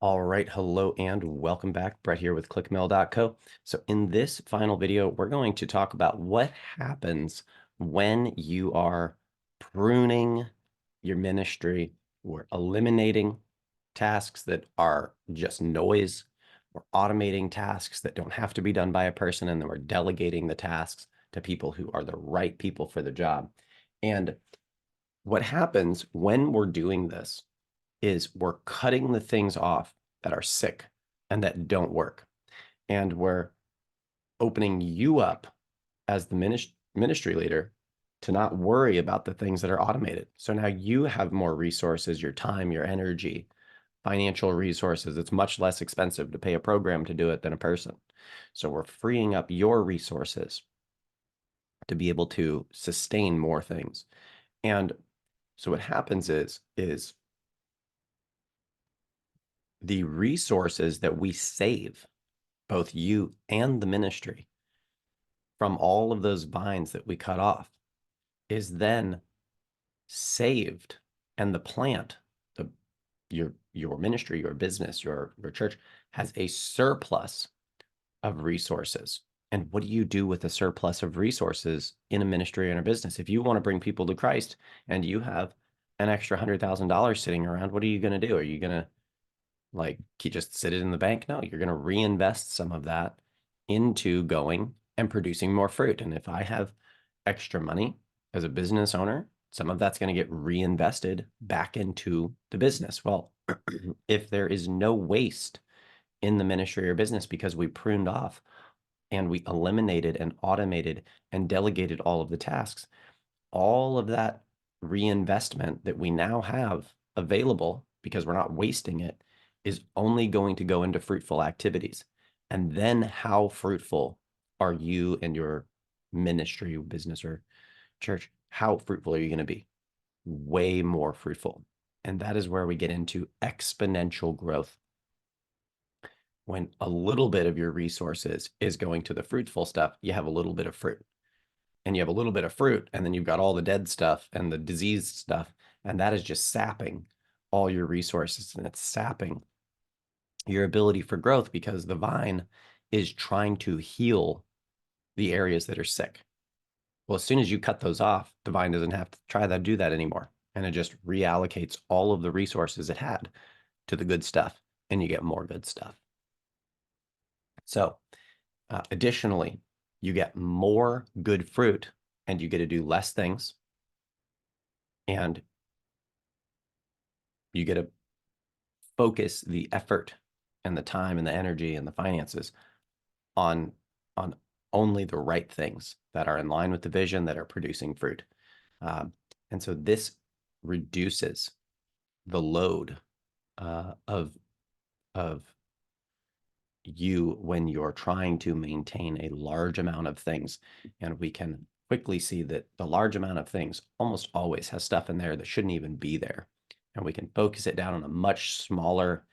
All right, hello and welcome back. Brett here with clickmail.co. So in this final video, we're going to talk about what happens when you are pruning your ministry. We're eliminating tasks that are just noise. We're automating tasks that don't have to be done by a person, and then we're delegating the tasks to people who are the right people for the job. And what happens when we're doing this is we're cutting the things off that are sick and that don't work. And we're opening you up as the ministry leader to not worry about the things that are automated. So now you have more resources, your time, your energy, financial resources. It's much less expensive to pay a program to do it than a person. So we're freeing up your resources to be able to sustain more things. And so what happens is the resources that we save, both you and the ministry, from all of those vines that we cut off, is then saved, and the plant, the your ministry, your business, your church has a surplus of resources. And what do you do with a surplus of resources in a ministry and a business? If you want to bring people to Christ and you have an extra $100,000 sitting around, what are you going to do? Are you going to just sit it in the bank? No, you're going to reinvest some of that into going and producing more fruit. And if I have extra money as a business owner, some of that's going to get reinvested back into the business. Well, if there is no waste in the ministry or business because we pruned off and we eliminated and automated and delegated all of the tasks, all of that reinvestment that we now have available because we're not wasting it is only going to go into fruitful activities. And then how fruitful are you and your ministry, business, or church? How fruitful are you going to be? Way more fruitful. And that is where we get into exponential growth. When a little bit of your resources is going to the fruitful stuff, you have a little bit of fruit. And you have a little bit of fruit, and then you've got all the dead stuff and the diseased stuff, and that is just sapping all your resources, and it's sapping your ability for growth because the vine is trying to heal the areas that are sick. Well, as soon as you cut those off, the vine doesn't have to try to do that anymore, and it just reallocates all of the resources it had to the good stuff, and you get more good stuff. So additionally, you get more good fruit, and you get to do less things, and you get to focus the effort and the time and the energy and the finances on on only the right things that are in line with the vision, that are producing fruit. And so this reduces the load of you when you're trying to maintain a large amount of things. And we can quickly see that the large amount of things almost always has stuff in there that shouldn't even be there. And we can focus it down on a much smaller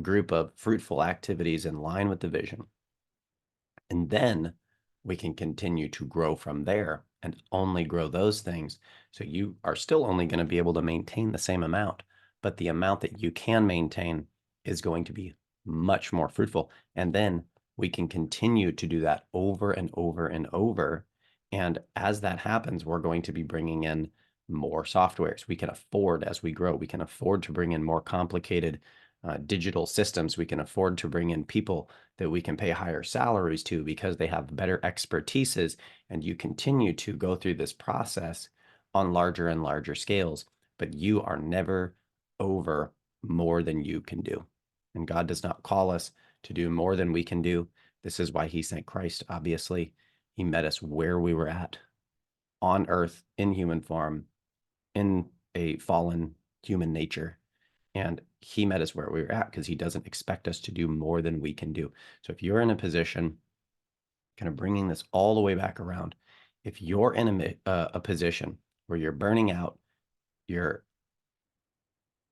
group of fruitful activities in line with the vision. And then we can continue to grow from there and only grow those things. So you are still only going to be able to maintain the same amount, but the amount that you can maintain is going to be much more fruitful. And then we can continue to do that over and over and over. And as that happens, we're going to be bringing in more softwares. We can afford, as we grow, we can afford to bring in more complicated digital systems. We can afford to bring in people that we can pay higher salaries to because they have better expertises. And you continue to go through this process on larger and larger scales, but you are never over more than you can do. And God does not call us to do more than we can do. This is why he sent Christ, obviously. He met us where we were at on earth in human form, in a fallen human nature. And he met us where we were at because he doesn't expect us to do more than we can do. So if you're in a position, kind of bringing this all the way back around, if you're in a position where you're burning out, your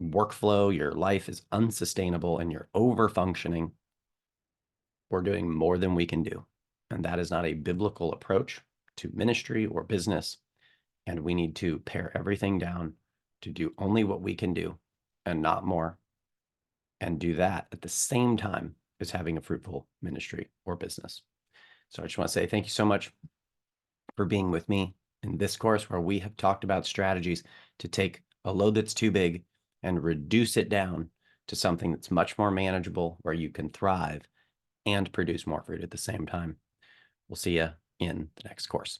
workflow, your life is unsustainable, and you're over functioning, we're doing more than we can do. And that is not a biblical approach to ministry or business. And we need to pare everything down to do only what we can do and not more. and do that at the same time as having a fruitful ministry or business. So I just want to say thank you so much for being with me in this course, where we have talked about strategies to take a load that's too big and reduce it down to something that's much more manageable, where you can thrive and produce more fruit at the same time. We'll see you in the next course.